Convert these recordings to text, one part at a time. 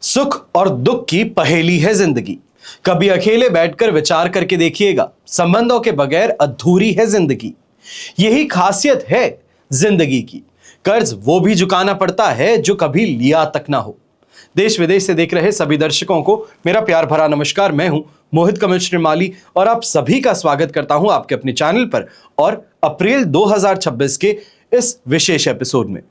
सुख और दुख की पहेली है जिंदगी। कभी अकेले बैठकर विचार करके देखिएगा, संबंधों के बगैर अधूरी है जिंदगी। यही खासियत है जिंदगी की। कर्ज वो भी चुकाना पड़ता है जो कभी लिया तक ना हो। देश विदेश से देख रहे सभी दर्शकों को मेरा प्यार भरा नमस्कार। मैं हूं मोहित कमल श्रीमाली और आप सभी का स्वागत करता हूं आपके अपने चैनल पर और अप्रैल 2026 के इस विशेष एपिसोड में।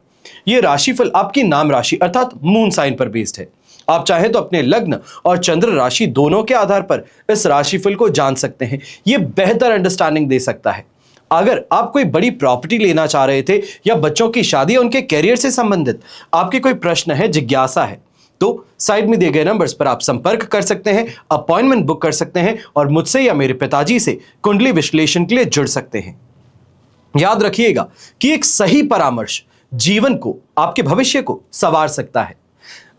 यह राशिफल आपकी नाम राशि अर्थात मून साइन पर बेस्ड है। आप चाहे तो अपने लग्न और चंद्र राशि दोनों के आधार पर इस राशिफल को जान सकते हैं। यह बेहतर अंडरस्टैंडिंग दे सकता है। अगर आप कोई बड़ी प्रॉपर्टी लेना चाह रहे थे या बच्चों की शादी उनके कैरियर से संबंधित आपके कोई प्रश्न है, जिज्ञासा है, तो साइड में दिए गए नंबर्स पर आप संपर्क कर सकते हैं, अपॉइंटमेंट बुक कर सकते हैं और मुझसे या मेरे पिताजी से कुंडली विश्लेषण के लिए जुड़ सकते हैं। याद रखिएगा कि एक सही परामर्श जीवन को, आपके भविष्य को संवार सकता है।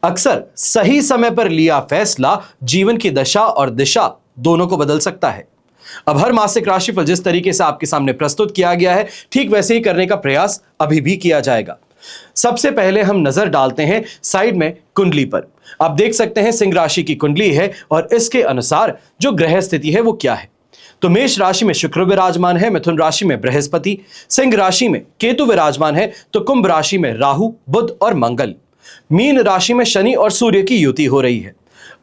अक्सर सही समय पर लिया फैसला जीवन की दशा और दिशा दोनों को बदल सकता है। अब हर मासिक राशिफल जिस तरीके से आपके सामने प्रस्तुत किया गया है, ठीक वैसे ही करने का प्रयास अभी भी किया जाएगा। सबसे पहले हम नजर डालते हैं साइड में कुंडली पर। आप देख सकते हैं सिंह राशि की कुंडली है और इसके अनुसार जो ग्रह स्थिति है वो क्या है। तो मेष राशि में शुक्र विराजमान है, मिथुन राशि में बृहस्पति, सिंह राशि में केतु विराजमान है, तो कुंभ राशि में राहु, बुध और मंगल, मीन राशि में शनि और सूर्य की युति हो रही है।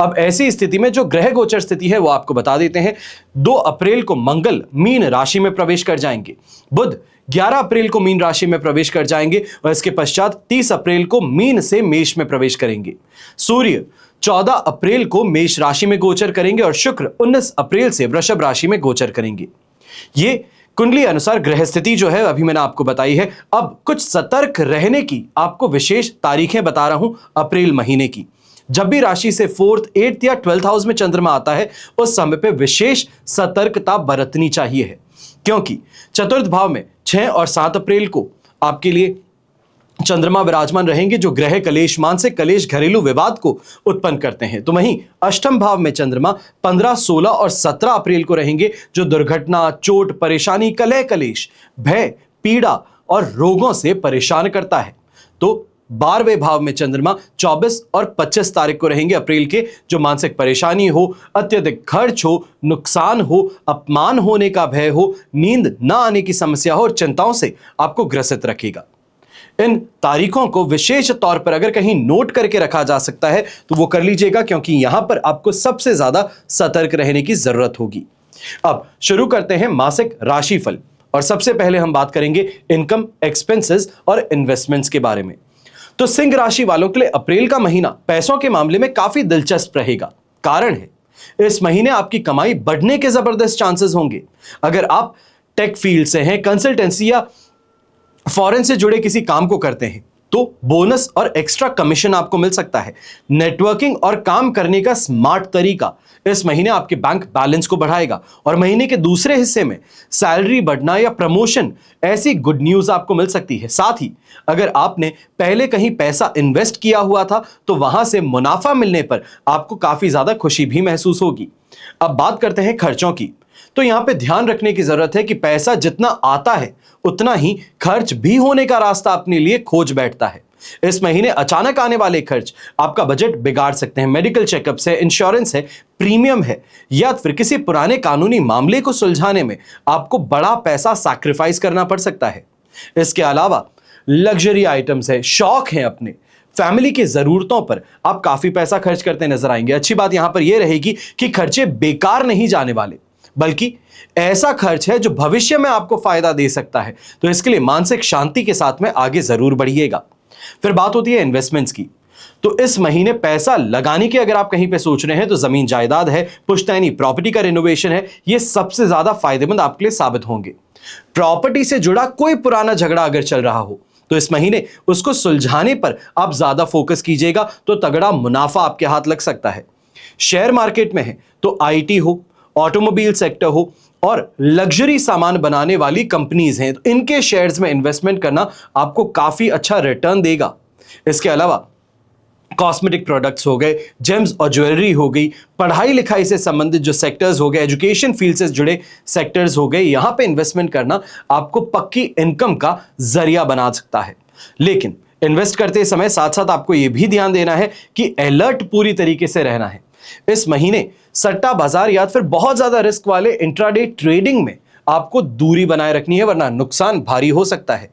अब ऐसी स्थिति में जो ग्रह गोचर स्थिति है वो आपको बता देते हैं। 2 अप्रैल को मंगल मीन राशि में प्रवेश कर जाएंगे, बुध 11 अप्रैल को मीन राशि में प्रवेश कर जाएंगे और इसके पश्चात 30 अप्रैल को मीन से मेष में प्रवेश करेंगे। सूर्य 14 अप्रैल को मेष राशि में गोचर करेंगे और शुक्र 19 अप्रैल से वृषभ राशि में गोचर करेंगे। ये कुंडली अनुसार ग्रह स्थिति जो है अभी मैंने आपको बताई है। अब कुछ सतर्क रहने की आपको विशेष तारीखें बता रहा हूं अप्रैल महीने की। जब भी राशि से 4th, 8th या 12th हाउस में चंद्रमा आता है उस समय पे विशेष सतर्कता बरतनी चाहिए है, क्योंकि चतुर्थ भाव में 6 और 7 अप्रैल को आपके लिए चंद्रमा विराजमान रहेंगे, जो ग्रह कलेश, मानसिक कलेश, घरेलू विवाद को उत्पन्न करते हैं। तो वहीं अष्टम भाव में चंद्रमा 15, 16 और 17 अप्रैल को रहेंगे, जो दुर्घटना, चोट, परेशानी, कलह कलेश, भय, पीड़ा और रोगों से परेशान करता है। तो 12वें भाव में चंद्रमा 24 और 25 तारीख को रहेंगे अप्रैल के, जो मानसिक परेशानी हो, अत्यधिक खर्च हो, नुकसान हो, अपमान होने का भय हो, नींद न आने की समस्या हो और चिंताओं से आपको ग्रसित रखेगा। इन तारीखों को विशेष तौर पर अगर कहीं नोट करके रखा जा सकता है तो वो कर लीजिएगा, क्योंकि यहां पर आपको सबसे ज्यादा सतर्क रहने की जरूरत होगी। अब शुरू करते हैं मासिक राशिफल और सबसे पहले हम बात करेंगे इनकम, एक्सपेंसेस और इन्वेस्टमेंट्स के बारे में। तो सिंह राशि वालों के लिए अप्रैल का महीना पैसों के मामले में काफी दिलचस्प रहेगा। कारण है इस महीने आपकी कमाई बढ़ने के जबरदस्त चांसेस होंगे। अगर आप टेक फील्ड से हैं, कंसल्टेंसी या फॉरेन से जुड़े किसी काम को करते हैं तो बोनस और एक्स्ट्रा कमीशन आपको मिल सकता है। नेटवर्किंग और काम करने का स्मार्ट तरीका इस महीने आपके बैंक बैलेंस को बढ़ाएगा और महीने के दूसरे हिस्से में सैलरी बढ़ना या प्रमोशन, ऐसी गुड न्यूज आपको मिल सकती है। साथ ही अगर आपने पहले कहीं पैसा इन्वेस्ट किया हुआ था तो वहां से मुनाफा मिलने पर आपको काफी ज्यादा खुशी भी महसूस होगी। अब बात करते हैं खर्चों की। तो यहां पे ध्यान रखने की जरूरत है कि पैसा जितना आता है उतना ही खर्च भी होने का रास्ता अपने लिए खोज बैठता है। इस महीने अचानक आने वाले खर्च आपका बजट बिगाड़ सकते हैं। मेडिकल चेकअप्स है, इंश्योरेंस है, प्रीमियम है या फिर किसी पुराने कानूनी मामले को सुलझाने में आपको बड़ा पैसा सैक्रिफाइस करना पड़ सकता है। इसके अलावा लग्जरी आइटम्स है, शौक है, अपने फैमिली की जरूरतों पर आप काफी पैसा खर्च करते नजर आएंगे। अच्छी बात यहां पर यह रहेगी कि खर्चे बेकार नहीं जाने वाले, बल्कि ऐसा खर्च है जो भविष्य में आपको फायदा दे सकता है। तो इसके लिए मानसिक शांति के साथ में आगे जरूर बढ़िएगा। फिर बात होती है इन्वेस्टमेंट्स की। तो इस महीने पैसा लगाने की अगर आप कहीं पे सोच रहे हैं तो जमीन जायदाद है, पुश्तैनी प्रॉपर्टी का रिनोवेशन है, ये सबसे ज्यादा फायदेमंद आपके लिए साबित होंगे। प्रॉपर्टी से जुड़ा कोई पुराना झगड़ा अगर चल रहा हो तो इस महीने उसको सुलझाने पर आप ज्यादा फोकस कीजिएगा तो तगड़ा मुनाफा आपके हाथ लग सकता है। शेयर मार्केट में है तो आईटी हो, ऑटोमोबाइल सेक्टर हो और लग्जरी सामान बनाने वाली कंपनीज हैं तो इनके शेयर्स में इन्वेस्टमेंट करना आपको काफी अच्छा रिटर्न देगा। इसके अलावा कॉस्मेटिक प्रोडक्ट्स हो गए, जेम्स और ज्वेलरी हो गई, पढ़ाई लिखाई से संबंधित जो सेक्टर्स हो गए, एजुकेशन फील्ड से जुड़े सेक्टर्स हो गए, यहां पे इन्वेस्टमेंट करना आपको पक्की इनकम का जरिया बना सकता है। लेकिन इन्वेस्ट करते समय साथ साथ आपको यह भी ध्यान देना है कि अलर्ट पूरी तरीके से रहना है। इस महीने सट्टा बाजार या फिर बहुत ज्यादा रिस्क वाले इंट्राडे ट्रेडिंग में आपको दूरी बनाए रखनी है, वरना नुकसान भारी हो सकता है।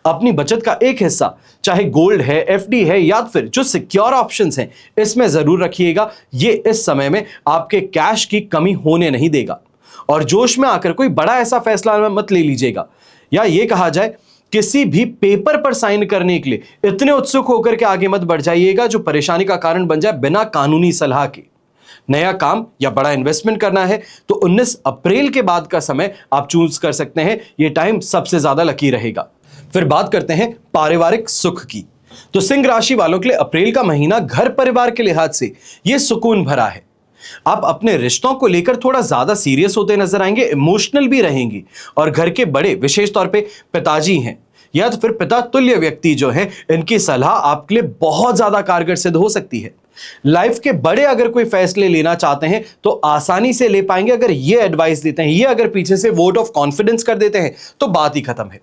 अपनी बचत का एक हिस्सा, चाहे गोल्ड है, एफडी है या फिर जो सिक्योर ऑप्शंस हैं, इसमें जरूर रखिएगा। ये इस समय में आपके कैश की कमी होने नहीं देगा। और जोश में आकर कोई बड़ा ऐसा फैसला मत ले लीजिएगा, या ये कहा जाए किसी भी पेपर पर साइन करने के लिए इतने उत्सुक होकर के आगे मत बढ़ जाइएगा जो परेशानी का कारण बन जाए बिना कानूनी सलाह के। नया काम या बड़ा इन्वेस्टमेंट करना है तो 19 अप्रैल के बाद का समय आप चूज कर सकते हैं। यह टाइम सबसे ज्यादा लकी रहेगा। फिर बात करते हैं पारिवारिक सुख की। तो सिंह राशि वालों के लिए अप्रैल का महीना घर परिवार के लिहाज से यह सुकून भरा है। आप अपने रिश्तों को लेकर थोड़ा ज्यादा सीरियस होते नजर आएंगे, इमोशनल भी रहेंगे। और घर के बड़े, विशेष तौर पे पिताजी हैं या तो फिर पिता तुल्य व्यक्ति जो है, इनकी सलाह आपके लिए बहुत ज्यादा कारगर सिद्ध हो सकती है। लाइफ के बड़े अगर कोई फैसले लेना चाहते हैं तो आसानी से ले पाएंगे। अगर ये एडवाइस देते हैं, ये अगर पीछे से वोट ऑफ कॉन्फिडेंस कर देते हैं तो बात ही खत्म है।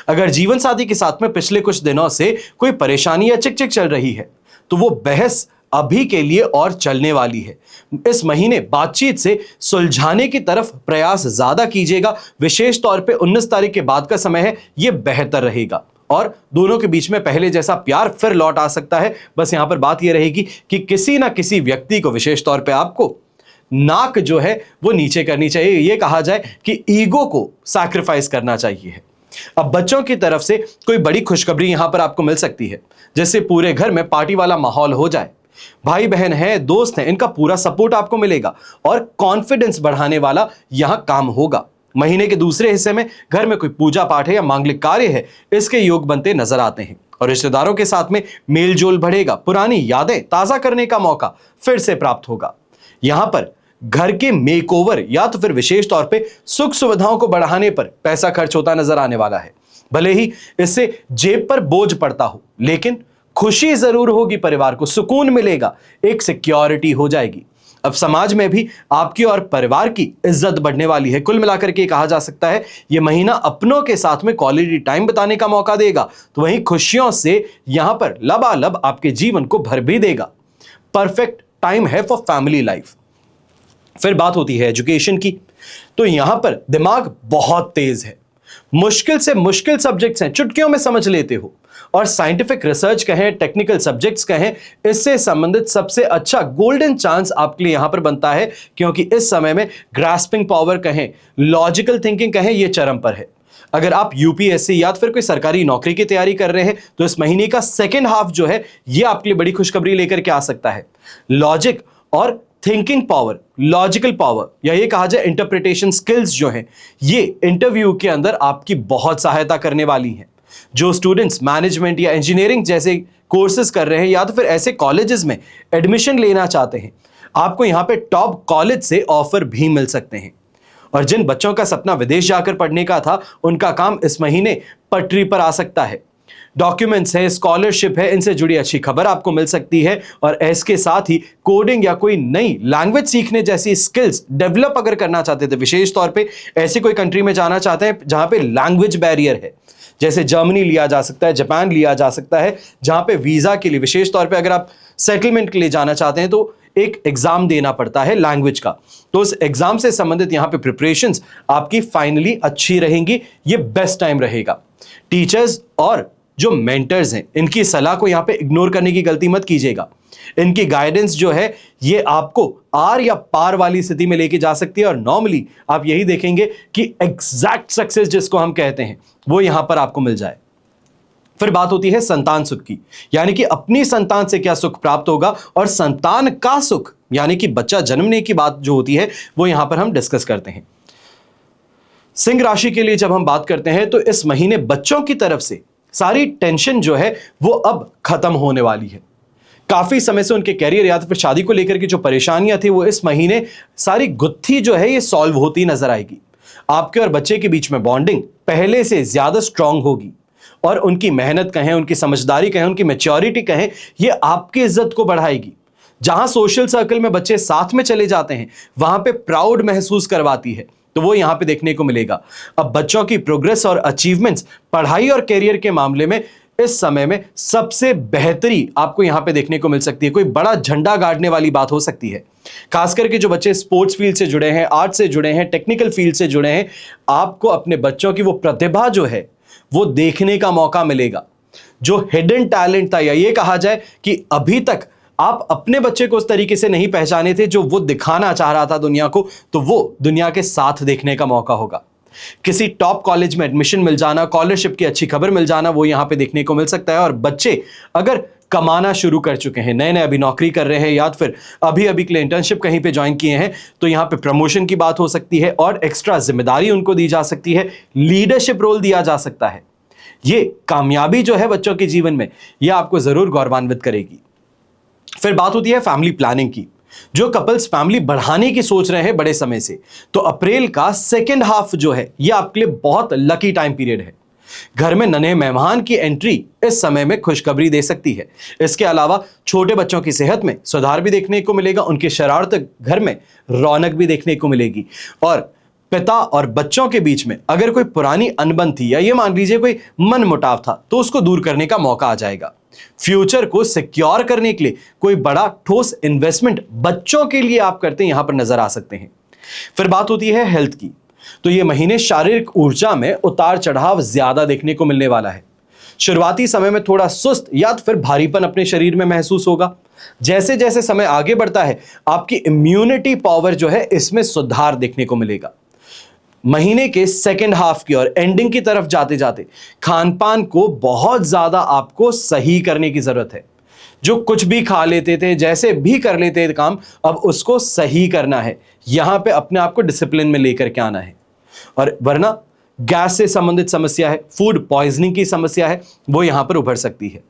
अगर जीवन साथी के साथ में पिछले कुछ दिनों से कोई परेशानी या चिक चल रही है तो वो बहस अभी के लिए और चलने वाली है। इस महीने बातचीत से सुलझाने की तरफ प्रयास ज्यादा कीजिएगा। विशेष तौर पे 19 तारीख के बाद का समय है, यह बेहतर रहेगा और दोनों के बीच में पहले जैसा प्यार फिर लौट आ सकता है। बस यहां पर बात यह रहेगी कि किसी ना किसी व्यक्ति को, विशेष तौर पे आपको, नाक जो है वो नीचे करनी चाहिए। यह कहा जाए कि ईगो को सैक्रिफाइस करना चाहिए। अब बच्चों की तरफ से कोई बड़ी खुशखबरी यहां पर आपको मिल सकती है, जिससे पूरे घर में पार्टी वाला माहौल हो जाए। भाई बहन है, दोस्त हैं, इनका पूरा सपोर्ट आपको मिलेगा और कॉन्फिडेंस बढ़ाने वाला यहां काम होगा। महीने के दूसरे हिस्से में घर में कोई पूजा पाठ है या मांगलिक कार्य है, इसके योग बनते नजर आते हैं और रिश्तेदारों के साथ में मेल जोल बढ़ेगा। पुरानी यादें ताजा करने का मौका फिर से प्राप्त होगा। यहां पर घर के मेकओवर या तो फिर विशेष तौर पे सुख सुविधाओं को बढ़ाने पर पैसा खर्च होता नजर आने वाला है। भले ही इससे जेब पर बोझ पड़ता हो, लेकिन खुशी जरूर होगी, परिवार को सुकून मिलेगा, एक सिक्योरिटी हो जाएगी। अब समाज में भी आपकी और परिवार की इज्जत बढ़ने वाली है। कुल मिलाकर के कहा जा सकता है यह महीना अपनों के साथ में क्वालिटी टाइम बिताने का मौका देगा, तो वहीं खुशियों से यहां पर लबालब आपके जीवन को भर भी देगा। परफेक्ट टाइम है फॉर फैमिली लाइफ। फिर बात होती है एजुकेशन की। तो यहां पर दिमाग बहुत तेज है, मुश्किल से मुश्किल सब्जेक्ट्स हैं चुटकियों में समझ लेते हो, और साइंटिफिक रिसर्च कहें, टेक्निकल सब्जेक्ट्स कहें, इससे संबंधित सबसे अच्छा गोल्डन चांस आपके लिए यहां पर बनता है, क्योंकि इस समय में ग्रास्पिंग पावर कहें, लॉजिकल थिंकिंग कहें, यह चरम पर है। अगर आप यूपीएससी या फिर कोई सरकारी नौकरी की तैयारी कर रहे हैं तो इस महीने का सेकेंड हाफ जो है यह आपके लिए बड़ी खुशखबरी लेकर के आ सकता है। लॉजिक और थिंकिंग पावर, लॉजिकल पावर, या ये कहा जाए इंटरप्रिटेशन स्किल्स जो है, ये इंटरव्यू के अंदर आपकी बहुत सहायता करने वाली हैं। जो स्टूडेंट्स मैनेजमेंट या इंजीनियरिंग जैसे कोर्सेज कर रहे हैं या तो फिर ऐसे कॉलेजेस में एडमिशन लेना चाहते हैं, आपको यहां पे टॉप कॉलेज से ऑफर भी मिल सकते हैं। और जिन बच्चों का सपना विदेश जाकर पढ़ने का था, उनका काम इस महीने पटरी पर आ सकता है। डॉक्यूमेंट्स है, स्कॉलरशिप है, इनसे जुड़ी अच्छी खबर आपको मिल सकती है। और इसके साथ ही कोडिंग या कोई नई लैंग्वेज सीखने जैसी स्किल्स डेवलप अगर करना चाहते थे, विशेष तौर पे ऐसी कोई कंट्री में जाना चाहते हैं जहां पे लैंग्वेज बैरियर है, जैसे जर्मनी लिया जा सकता है, जापान लिया जा सकता है, जहां पे वीजा के लिए, विशेष तौर पे अगर आप सेटलमेंट के लिए जाना चाहते हैं तो एक एग्जाम देना पड़ता है लैंग्वेज का। तो उस एग्जाम से संबंधित यहां पे प्रिपरेशंस आपकी फाइनली अच्छी रहेंगी। ये बेस्ट टाइम रहेगा। टीचर्स और जो मेंटर्स हैं, इनकी सलाह को यहां पे इग्नोर करने की गलती मत कीजिएगा। इनकी गाइडेंस जो है ये आपको आर या पार वाली स्थिति में लेके जा सकती है, और नॉर्मली आप यही देखेंगे कि एग्जैक्ट सक्सेस जिसको हम कहते हैं वो यहां पर आपको मिल जाए। फिर बात होती है संतान सुख की, यानी कि अपनी संतान से क्या सुख प्राप्त होगा, और संतान का सुख यानी कि बच्चा जन्मने की बात जो होती है वो यहां पर हम डिस्कस करते हैं। सिंह राशि के लिए जब हम बात करते हैं तो इस महीने बच्चों की तरफ से सारी टेंशन जो है वो अब खत्म होने वाली है। काफी समय से उनके कैरियर या तो फिर शादी को लेकर की जो परेशानियां थी, वो इस महीने सारी गुत्थी जो है ये सॉल्व होती नजर आएगी। आपके और बच्चे के बीच में बॉन्डिंग पहले से ज्यादा स्ट्रांग होगी, और उनकी मेहनत कहें, उनकी समझदारी कहें, उनकी मैच्योरिटी कहें, ये आपकी इज्जत को बढ़ाएगी। जहां सोशल सर्कल में बच्चे साथ में चले जाते हैं वहां पे प्राउड महसूस करवाती है, तो वो यहां पे देखने को मिलेगा। अब बच्चों की प्रोग्रेस और अचीवमेंट्स पढ़ाई और कैरियर के मामले में इस समय में सबसे बेहतरी आपको यहां पे देखने को मिल सकती है। कोई बड़ा झंडा गाड़ने वाली बात हो सकती है। खास करके जो बच्चे स्पोर्ट्स फील्ड से जुड़े हैं, आर्ट से जुड़े हैं, टेक्निकल फील्ड से जुड़े हैं, आपको अपने बच्चों की वो प्रतिभा जो है वो देखने का मौका मिलेगा। जो हिडन टैलेंट था, या ये कहा जाए कि अभी तक आप अपने बच्चे को उस तरीके से नहीं पहचाने थे जो वो दिखाना चाह रहा था दुनिया को, तो वो दुनिया के साथ देखने का मौका होगा। किसी टॉप कॉलेज में एडमिशन मिल जाना, स्कॉलरशिप की अच्छी खबर मिल जाना, वो यहां पे देखने को मिल सकता है। और बच्चे अगर कमाना शुरू कर चुके हैं, नए नए अभी नौकरी कर रहे हैं, या फिर अभी अभी के लिए इंटर्नशिप कहीं पे ज्वाइन किए हैं, तो यहां पे प्रमोशन की बात हो सकती है और एक्स्ट्रा जिम्मेदारी उनको दी जा सकती है, लीडरशिप रोल दिया जा सकता है। ये कामयाबी जो है बच्चों के जीवन में, यह आपको जरूर गौरवान्वित करेगी। फिर बात होती है फैमिली प्लानिंग की। जो कपल्स फैमिली बढ़ाने की सोच रहे हैं बड़े समय से, तो अप्रैल का सेकेंड हाफ जो है यह आपके लिए बहुत लकी टाइम पीरियड है। घर में नए मेहमान की एंट्री इस समय में खुशखबरी दे सकती है। इसके अलावा छोटे बच्चों की सेहत में सुधार भी देखने को मिलेगा, उनकी शरारत घर में रौनक भी देखने को मिलेगी। और पिता और बच्चों के बीच में अगर कोई पुरानी अनबन थी, या ये मान लीजिए कोई मन मुटाव था, तो उसको दूर करने का मौका आ जाएगा। फ्यूचर को सिक्योर करने के लिए कोई बड़ा ठोस इन्वेस्टमेंट बच्चों के लिए आप करते हैं, यहां पर नजर आ सकते हैं। फिर बात होती है हेल्थ की। तो ये महीने शारीरिक ऊर्जा में उतार चढ़ाव ज्यादा देखने को मिलने वाला है। शुरुआती समय में थोड़ा सुस्त या फिर भारीपन अपने शरीर में महसूस होगा। जैसे जैसे समय आगे बढ़ता है, आपकी इम्यूनिटी पावर जो है इसमें सुधार देखने को मिलेगा। महीने के सेकेंड हाफ की और एंडिंग की तरफ जाते जाते खान पान को बहुत ज्यादा आपको सही करने की जरूरत है। जो कुछ भी खा लेते थे, जैसे भी कर लेते थे काम, अब उसको सही करना है। यहां पे अपने आप को डिसिप्लिन में लेकर के आना है। और वरना गैस से संबंधित समस्या है, फूड पॉइजनिंग की समस्या है, वो यहां पर उभर सकती है।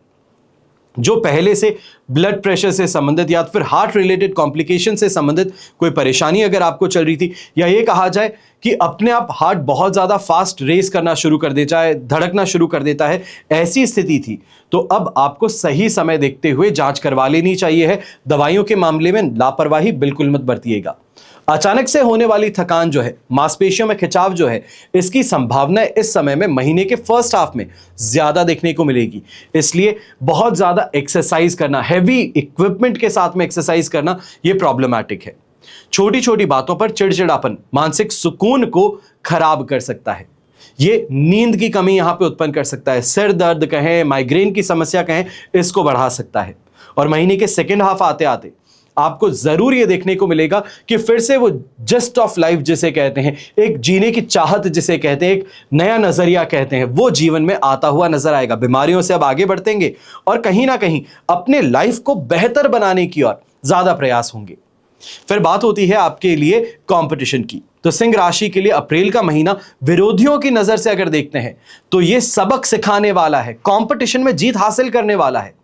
जो पहले से ब्लड प्रेशर से संबंधित या फिर हार्ट रिलेटेड कॉम्प्लिकेशन से संबंधित कोई परेशानी अगर आपको चल रही थी, या ये कहा जाए कि अपने आप हार्ट बहुत ज़्यादा फास्ट रेस करना शुरू कर देता है, धड़कना शुरू कर देता है, ऐसी स्थिति थी, तो अब आपको सही समय देखते हुए जांच करवा लेनी चाहिए है। दवाइयों के मामले में लापरवाही बिल्कुल मत बरतिएगा। अचानक से होने वाली थकान जो है, मांसपेशियों में खिंचाव जो है, इसकी संभावना इस समय में महीने के फर्स्ट हाफ में ज्यादा देखने को मिलेगी। इसलिए बहुत ज्यादा एक्सरसाइज करना, हैवी इक्विपमेंट के साथ में एक्सरसाइज करना, यह प्रॉब्लमैटिक है। छोटी छोटी बातों पर चिड़चिड़ापन मानसिक सुकून को खराब कर सकता है। ये नींद की कमी यहां पे उत्पन्न कर सकता है। सिर दर्द कहें, माइग्रेन की समस्या कहें, इसको बढ़ा सकता है। और महीने के सेकेंड हाफ आते आते आपको जरूर ये देखने को मिलेगा कि फिर से वो जस्ट ऑफ लाइफ जिसे कहते हैं, एक जीने की चाहत जिसे कहते हैं, एक नया नजरिया कहते हैं, वो जीवन में आता हुआ नजर आएगा। बीमारियों से अब आगे बढ़तेंगे और कहीं ना कहीं अपने लाइफ को बेहतर बनाने की ओर ज्यादा प्रयास होंगे। फिर बात होती है आपके लिए कंपटीशन की। तो सिंह राशि के लिए अप्रैल का महीना विरोधियों की नजर से अगर देखते हैं, तो ये सबक सिखाने वाला है, कंपटीशन में जीत हासिल करने वाला है।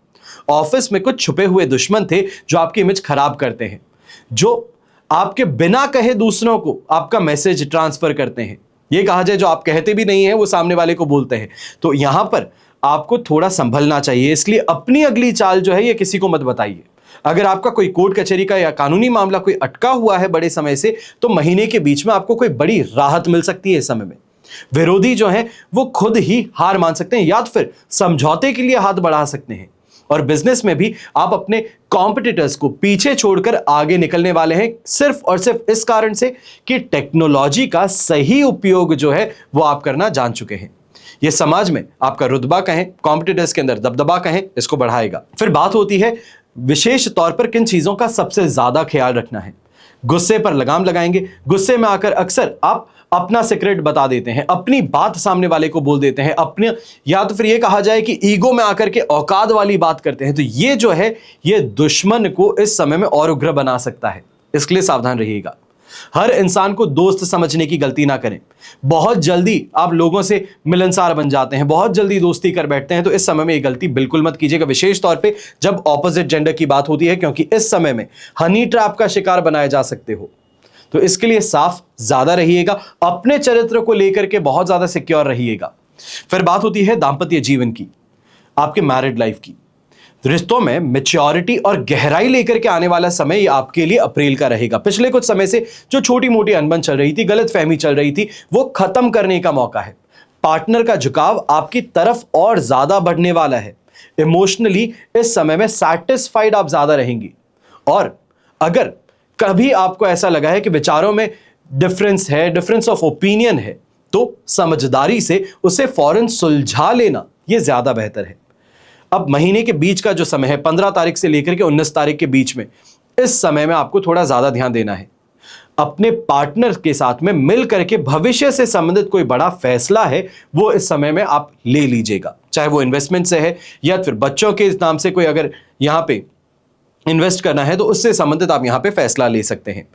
ऑफिस में कुछ छुपे हुए दुश्मन थे जो आपकी इमेज खराब करते हैं, जो आपके बिना कहे दूसरों को आपका मैसेज ट्रांसफर करते हैं। ये कहा जाए जो आप कहते भी नहीं है वो सामने वाले को बोलते हैं। तो यहां पर आपको थोड़ा संभलना चाहिए। इसलिए अपनी अगली चाल जो है ये किसी को मत बताइए। अगर आपका कोई कोर्ट कचहरी का या कानूनी मामला कोई अटका हुआ है बड़े समय से, तो महीने के बीच में आपको कोई बड़ी राहत मिल सकती है। इस समय में विरोधी जो है वो खुद ही हार मान सकते हैं या फिर समझौते के लिए हाथ बढ़ा सकते हैं। और बिजनेस में भी आप अपने कॉम्पिटिटर्स को पीछे छोड़कर आगे निकलने वाले हैं, सिर्फ और सिर्फ इस कारण से कि टेक्नोलॉजी का सही उपयोग जो है वो आप करना जान चुके हैं। ये समाज में आपका रुतबा कहें, कॉम्पिटिटर्स के अंदर दबदबा कहें, इसको बढ़ाएगा। फिर बात होती है विशेष तौर पर किन चीजों का सबसे ज्यादा ख्याल रखना है। गुस्से पर लगाम लगाएंगे। गुस्से में आकर अक्सर आप अपना सीक्रेट बता देते हैं, अपनी बात सामने वाले को बोल देते हैं, अपने, या तो फिर ये कहा जाए कि ईगो में आकर के औकात वाली बात करते हैं। तो ये जो है ये दुश्मन को इस समय में और उग्र बना सकता है। इसके लिए सावधान रहिएगा। हर इंसान को दोस्त समझने की गलती ना करें। बहुत जल्दी आप लोगों से मिलनसार बन जाते हैं, बहुत जल्दी दोस्ती कर बैठते हैं, तो इस समय में ये गलती बिल्कुल मत कीजिएगा, विशेष तौर पे जब ऑपोजिट जेंडर की बात होती है, क्योंकि इस समय में हनी ट्रैप का शिकार बनाए जा सकते हो। तो इसके लिए साफ ज्यादा रहिएगा, अपने चरित्र को लेकर के बहुत ज्यादा सिक्योर रहिएगा। फिर बात होती है दाम्पत्य जीवन की, आपके मैरिड लाइफ की। रिश्तों में मैच्योरिटी और गहराई लेकर के आने वाला समय ये आपके लिए अप्रैल का रहेगा। पिछले कुछ समय से जो छोटी मोटी अनबन चल रही थी, गलतफहमी चल रही थी, वो खत्म करने का मौका है। पार्टनर का झुकाव आपकी तरफ और ज्यादा बढ़ने वाला है। इमोशनली इस समय में सैटिस्फाइड आप ज्यादा रहेंगी। और अगर कभी आपको ऐसा लगा है कि विचारों में डिफरेंस है, डिफरेंस ऑफ ओपिनियन है, तो समझदारी से उसे फौरन सुलझा लेना यह ज्यादा बेहतर है। अब महीने के बीच का जो समय है, 15 तारीख से लेकर के 19 तारीख के बीच में, इस समय में आपको थोड़ा ज्यादा ध्यान देना है। अपने पार्टनर के साथ में मिल करके भविष्य से संबंधित कोई बड़ा फैसला है वो इस समय में आप ले लीजिएगा, चाहे वो इन्वेस्टमेंट से है या फिर बच्चों के नाम से कोई अगर यहां पे इन्वेस्ट करना है तो उससे संबंधित आप यहां पे फैसला ले सकते हैं।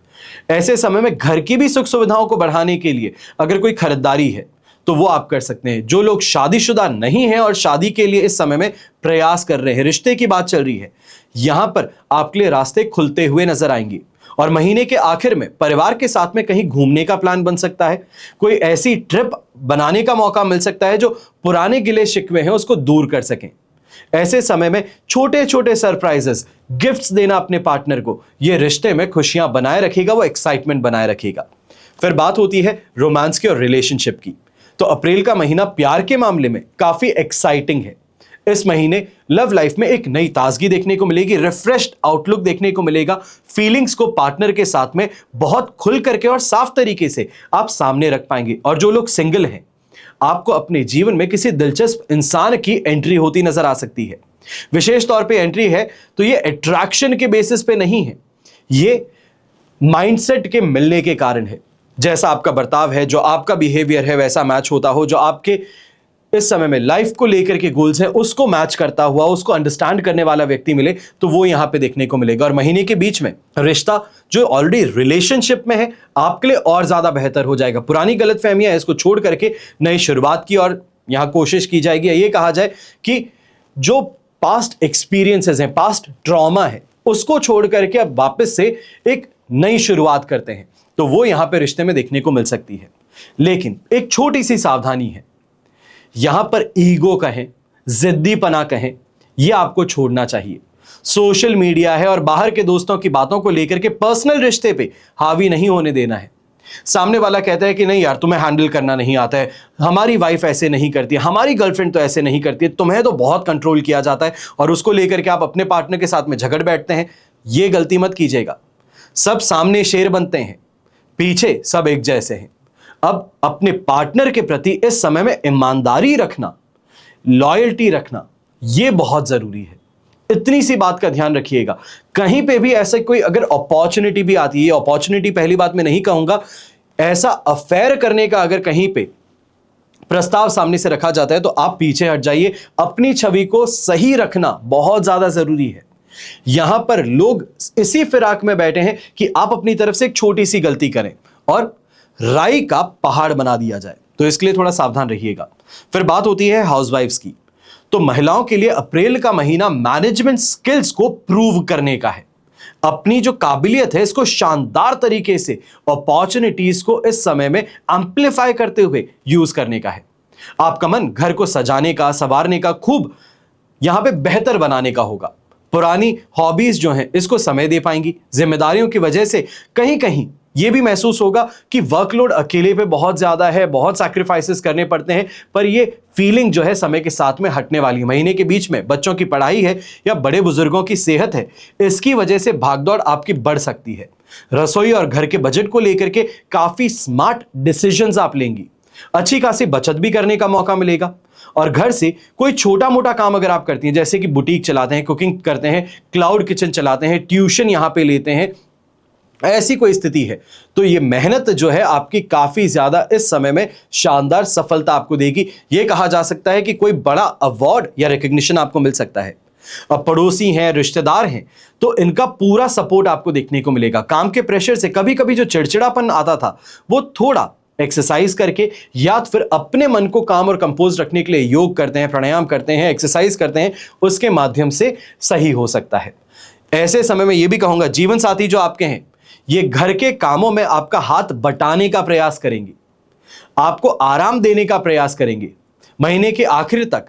ऐसे समय में घर की भी सुख सुविधाओं को बढ़ाने के लिए अगर कोई खरीदारी है तो वो आप कर सकते हैं। जो लोग शादीशुदा नहीं हैं और शादी के लिए इस समय में प्रयास कर रहे हैं, रिश्ते की बात चल रही है, यहां पर आपके लिए रास्ते खुलते हुए नजर आएंगे। और महीने के आखिर में परिवार के साथ में कहीं घूमने का प्लान बन सकता है, कोई ऐसी ट्रिप बनाने का मौका मिल सकता है जो पुराने गिले शिकवे हैं उसको दूर कर सकें। ऐसे समय में छोटे छोटे सरप्राइजेस, गिफ्ट्स देना अपने पार्टनर को, यह रिश्ते में खुशियां बनाए रखेगा, वो एक्साइटमेंट बनाए रखेगा। फिर बात होती है रोमांस की और रिलेशनशिप की। तो अप्रैल का महीना प्यार के मामले में काफी एक्साइटिंग है। इस महीने लव लाइफ में एक नई ताजगी देखने को मिलेगी, रिफ्रेश्ड आउटलुक देखने को मिलेगा। फीलिंग्स को पार्टनर के साथ में बहुत खुल करके और साफ तरीके से आप सामने रख पाएंगे। और जो लोग सिंगल हैं, आपको अपने जीवन में किसी दिलचस्प इंसान की एंट्री होती नजर आ सकती है। विशेष तौर पे एंट्री है तो ये अट्रैक्शन के बेसिस पे नहीं है, ये माइंडसेट के मिलने के कारण है। जैसा आपका बर्ताव है, जो आपका बिहेवियर है वैसा मैच होता हो, जो आपके इस समय में लाइफ को लेकर के गोल्स हैं उसको मैच करता हुआ, उसको अंडरस्टैंड करने वाला व्यक्ति मिले तो वो यहां पे देखने को मिलेगा। और महीने के बीच में रिश्ता जो ऑलरेडी रिलेशनशिप में है आपके लिए और ज्यादा बेहतर हो जाएगा। पुरानी गलतफहमियां इसको छोड़ करके नई शुरुआत की और यहां कोशिश की जाएगी। ये कहा जाए कि जो पास्ट एक्सपीरियंसेस हैं, पास्ट ट्रॉमा है, उसको छोड़ करके अब वापस से एक नई शुरुआत करते हैं, तो वो यहां पे रिश्ते में देखने को मिल सकती है। लेकिन एक छोटी सी सावधानी है, यहां पर ईगो कहें, जिद्दीपना कहें, यह आपको छोड़ना चाहिए। सोशल मीडिया है और बाहर के दोस्तों की बातों को लेकर के पर्सनल रिश्ते पे हावी नहीं होने देना है। सामने वाला कहता है कि नहीं यार तुम्हें हैंडल करना नहीं आता है, हमारी वाइफ ऐसे नहीं करती है, हमारी गर्लफ्रेंड तो ऐसे नहीं करती है, तुम्हें तो बहुत कंट्रोल किया जाता है, और उसको लेकर के आप अपने पार्टनर के साथ में झगड़ बैठते हैं। यह गलती मत कीजिएगा। सब सामने शेर बनते हैं, पीछे सब एक जैसे हैं। अब अपने पार्टनर के प्रति इस समय में ईमानदारी रखना, लॉयल्टी रखना, यह बहुत जरूरी है। इतनी सी बात का ध्यान रखिएगा। कहीं पे भी ऐसे कोई अगर अपॉर्चुनिटी भी आती है, अपॉर्चुनिटी पहली बात मैं नहीं कहूंगा, ऐसा अफेयर करने का अगर कहीं पे प्रस्ताव सामने से रखा जाता है तो आप पीछे हट जाइए। अपनी छवि को सही रखना बहुत ज्यादा जरूरी है। यहां पर लोग इसी फिराक में बैठे हैं कि आप अपनी तरफ से एक छोटी सी गलती करें और राई का पहाड़ बना दिया जाए, तो इसके लिए थोड़ा सावधान रहिएगा। फिर बात होती है हाउसवाइफ्स की। तो महिलाओं के लिए अप्रैल का महीना मैनेजमेंट स्किल्स को प्रूव करने का है। अपनी जो काबिलियत है इसको शानदार तरीके से, अपॉर्चुनिटीज को इस समय में एम्प्लीफाई करते हुए यूज करने का है। आपका मन घर को सजाने का, संवारने का, खूब यहां पे बेहतर बनाने का होगा। पुरानी हॉबीज जो हैं इसको समय दे पाएंगी। जिम्मेदारियों की वजह से कहीं कहीं यह भी महसूस होगा कि वर्कलोड अकेले पे बहुत ज्यादा है, बहुत सैक्रिफाइसेस करने पड़ते हैं, पर ये फीलिंग जो है समय के साथ में हटने वाली है। महीने के बीच में बच्चों की पढ़ाई है या बड़े बुजुर्गों की सेहत है, इसकी वजह से भागदौड़ आपकी बढ़ सकती है। रसोई और घर के बजट को लेकर के काफी स्मार्ट डिसीजंस आप लेंगी। अच्छी खासी बचत भी करने का मौका मिलेगा। और घर से कोई छोटा मोटा काम अगर आप करती हैं, जैसे कि बुटीक चलाते हैं, कुकिंग करते हैं, क्लाउड किचन चलाते हैं, ट्यूशन यहां पे लेते हैं, ऐसी कोई स्थिति है, तो ये मेहनत जो है आपकी काफी ज्यादा इस समय में शानदार सफलता आपको देगी। यह कहा जा सकता है कि कोई बड़ा अवार्ड या रिकॉग्निशन आपको मिल सकता है। अब पड़ोसी हैं, रिश्तेदार हैं, तो इनका पूरा सपोर्ट आपको देखने को मिलेगा। काम के प्रेशर से कभी कभी जो चिड़चिड़ापन आता था वो थोड़ा एक्सरसाइज करके या फिर अपने मन को काम और कंपोज रखने के लिए योग करते हैं, प्राणायाम करते हैं, एक्सरसाइज करते हैं, उसके माध्यम से सही हो सकता है। ऐसे समय में यह भी कहूंगा, जीवन साथी जो आपके हैं ये घर के कामों में आपका हाथ बटाने का प्रयास करेंगे, आपको आराम देने का प्रयास करेंगे। महीने के आखिर तक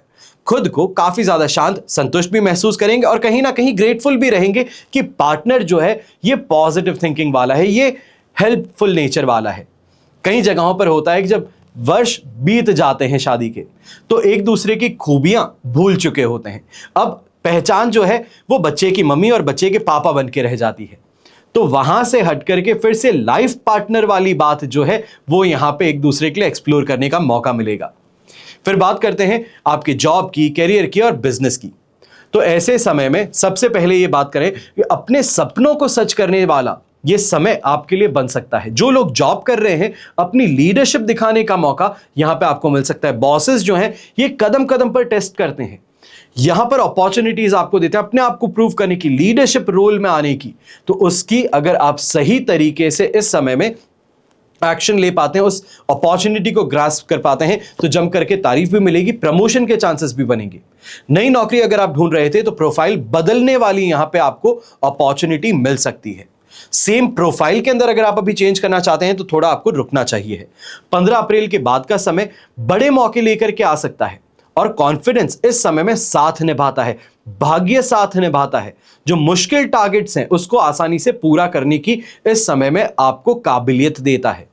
खुद को काफी ज्यादा शांत, संतुष्ट भी महसूस करेंगे और कहीं ना कहीं ग्रेटफुल भी रहेंगे कि पार्टनर जो है ये पॉजिटिव थिंकिंग वाला है, ये हेल्पफुल नेचर वाला है। कई जगहों पर होता है कि जब वर्ष बीत जाते हैं शादी के, तो एक दूसरे की खूबियां भूल चुके होते हैं। अब पहचान जो है वो बच्चे की मम्मी और बच्चे के पापा बन के रह जाती है। तो वहां से हट करके फिर से लाइफ पार्टनर वाली बात जो है वो यहां पे एक दूसरे के लिए एक्सप्लोर करने का मौका मिलेगा। फिर बात करते हैं आपके जॉब की, कैरियर की और बिजनेस की। तो ऐसे समय में सबसे पहले ये बात करें कि अपने सपनों को सच करने वाला ये समय आपके लिए बन सकता है। जो लोग जॉब कर रहे हैं, अपनी लीडरशिप दिखाने का मौका यहां पे आपको मिल सकता है। बॉसेस जो हैं ये कदम कदम पर टेस्ट करते हैं, यहां पर अपॉर्चुनिटीज आपको देते हैं अपने आप को प्रूव करने की, लीडरशिप रोल में आने की। तो उसकी अगर आप सही तरीके से इस समय में एक्शन ले पाते हैं, उस अपॉर्चुनिटी को ग्रास्प कर पाते हैं, तो जम करके तारीफ भी मिलेगी, प्रमोशन के चांसेस भी बनेंगे। नई नौकरी अगर आप ढूंढ रहे थे तो प्रोफाइल बदलने वाली यहां पे आपको अपॉर्चुनिटी मिल सकती है। सेम प्रोफाइल के अंदर अगर आप अभी चेंज करना चाहते हैं तो थोड़ा आपको रुकना चाहिए। 15 अप्रैल के बाद का समय बड़े मौके लेकर के आ सकता है और कॉन्फिडेंस इस समय में साथ निभाता है, भाग्य साथ निभाता है। जो मुश्किल टारगेट्स हैं उसको आसानी से पूरा करने की इस समय में आपको काबिलियत देता है।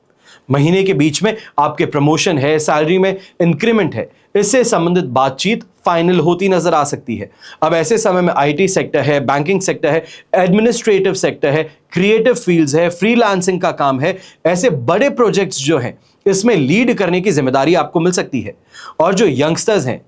महीने के बीच में आपके प्रमोशन है, सैलरी में इंक्रीमेंट है, इससे संबंधित बातचीत फाइनल होती नजर आ सकती है। अब ऐसे समय में आईटी सेक्टर है, बैंकिंग सेक्टर है, एडमिनिस्ट्रेटिव सेक्टर है, क्रिएटिव फील्ड्स है, फ्रीलांसिंग का काम है, ऐसे बड़े प्रोजेक्ट्स जो हैं इसमें लीड करने की जिम्मेदारी आपको मिल सकती है। और जो यंगस्टर्स हैं,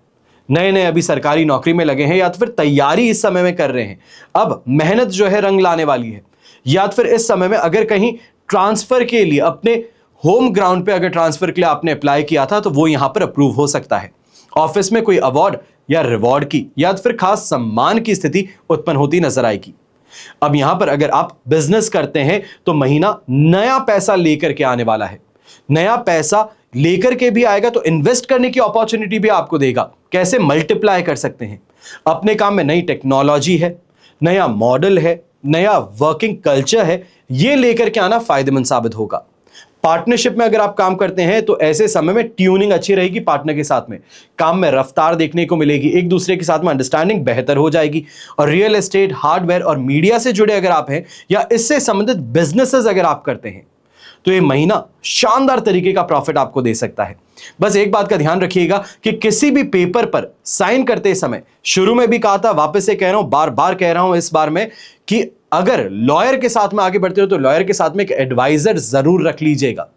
नए नए अभी सरकारी नौकरी में लगे हैं या तो फिर तैयारी इस समय में कर रहे हैं, अब मेहनत जो है रंग लाने वाली है। या तो फिर इस समय में अगर कहीं ट्रांसफर के लिए अपने होम ग्राउंड पे अगर ट्रांसफर के लिए आपने अप्लाई किया था तो वो यहां पर अप्रूव हो सकता है। ऑफिस में कोई अवार्ड या रिवॉर्ड की या फिर खास सम्मान की स्थिति उत्पन्न होती नजर आएगी। अब यहां पर अगर आप बिजनेस करते हैं तो महीना नया पैसा लेकर के आने वाला है। नया पैसा लेकर के भी आएगा तो इन्वेस्ट करने की अपॉर्चुनिटी भी आपको देगा। कैसे मल्टीप्लाई कर सकते हैं अपने काम में, नई टेक्नोलॉजी है, नया मॉडल है, नया वर्किंग कल्चर है, ये लेकर के आना फायदेमंद साबित होगा। पार्टनरशिप में अगर आप काम करते हैं तो ऐसे समय में ट्यूनिंग अच्छी रहेगी, पार्टनर के साथ में काम में रफ्तार देखने को मिलेगी, एक दूसरे के साथ में अंडरस्टैंडिंग बेहतर हो जाएगी। और रियल एस्टेट, हार्डवेयर और मीडिया से जुड़े अगर आप हैं या इससे संबंधित बिजनेसेस अगर आप करते हैं तो ये महीना शानदार तरीके का प्रॉफिट आपको दे सकता है। बस एक बात का ध्यान रखिएगा कि किसी भी पेपर पर साइन करते समय, शुरू में भी कहा था, वापस से कह रहा हूं, बार बार कह रहा हूं इस बार में, कि अगर लॉयर के साथ में आगे बढ़ते हो तो लॉयर के साथ में एक एडवाइजर जरूर रख लीजिएगा।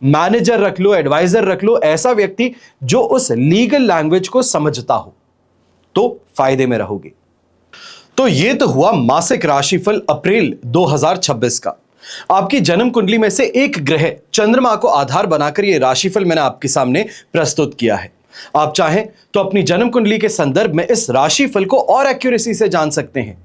मैनेजर रख लो, एडवाइजर रख लो, ऐसा व्यक्ति जो उस लीगल लैंग्वेज को समझता हो, तो फायदे में रहोगे। तो ये तो हुआ मासिक राशिफल अप्रैल 2026 का। आपकी जन्म कुंडली में से एक ग्रह चंद्रमा को आधार बनाकर यह राशिफल मैंने आपके सामने प्रस्तुत किया है। आप चाहें तो अपनी जन्म कुंडली के संदर्भ में इस राशिफल को और एक्यूरेसी से जान सकते हैं,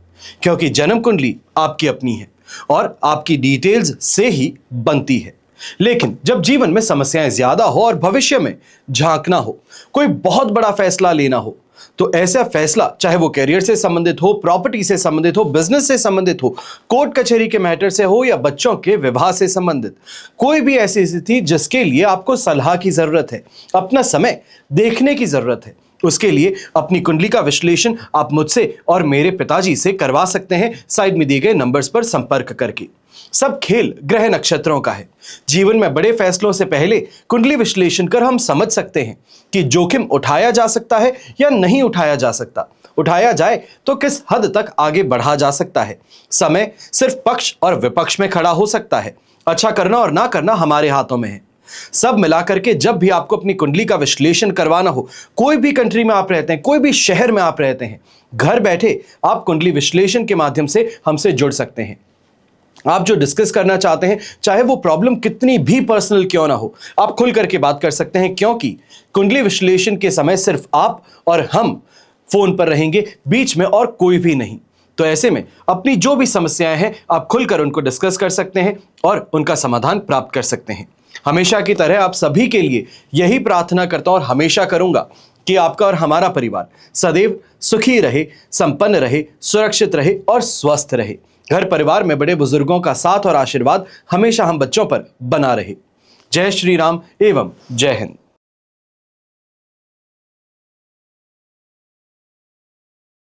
क्योंकि जन्म कुंडली आपकी अपनी है और आपकी डिटेल्स से ही बनती है। लेकिन जब जीवन में समस्याएं ज्यादा हो और भविष्य में झांकना हो, कोई बहुत बड़ा फैसला लेना हो, तो ऐसा फैसला चाहे वो करियर से संबंधित हो, प्रॉपर्टी से संबंधित हो, बिजनेस से संबंधित हो, कोर्ट कचहरी के मैटर से हो या बच्चों के विवाह से संबंधित, कोई भी ऐसी स्थिति जिसके लिए आपको सलाह की जरूरत है, अपना समय देखने की जरूरत है, उसके लिए अपनी कुंडली का विश्लेषण आप मुझसे और मेरे पिताजी से करवा सकते हैं साइड में दिए गए नंबर्स पर संपर्क करके। सब खेल ग्रह नक्षत्रों का है। जीवन में बड़े फैसलों से पहले कुंडली विश्लेषण कर हम समझ सकते हैं कि जोखिम उठाया जा सकता है या नहीं उठाया जा सकता, उठाया जाए तो किस हद तक आगे बढ़ा जा सकता है। समय सिर्फ पक्ष और विपक्ष में खड़ा हो सकता है, अच्छा करना और ना करना हमारे हाथों में है। सब मिलाकर के जब भी आपको अपनी कुंडली का विश्लेषण करवाना हो, कोई भी कंट्री में आप रहते हैं, कोई भी शहर में आप रहते हैं, घर बैठे आप कुंडली विश्लेषण के माध्यम से हमसे जुड़ सकते हैं। आप जो डिस्कस करना चाहते हैं, चाहे वो प्रॉब्लम कितनी भी पर्सनल क्यों ना हो, आप खुल करके बात कर सकते हैं, क्योंकि कुंडली विश्लेषण के समय सिर्फ आप और हम फोन पर रहेंगे, बीच में और कोई भी नहीं। तो ऐसे में अपनी जो भी समस्याएं हैं आप खुलकर उनको डिस्कस कर सकते हैं और उनका समाधान प्राप्त कर सकते हैं। हमेशा की तरह आप सभी के लिए यही प्रार्थना करता हूं और हमेशा करूंगा कि आपका और हमारा परिवार सदैव सुखी रहे, संपन्न रहे, सुरक्षित रहे और स्वस्थ रहे। घर परिवार में बड़े बुजुर्गों का साथ और आशीर्वाद हमेशा हम बच्चों पर बना रहे। जय श्री राम एवं जय हिंद।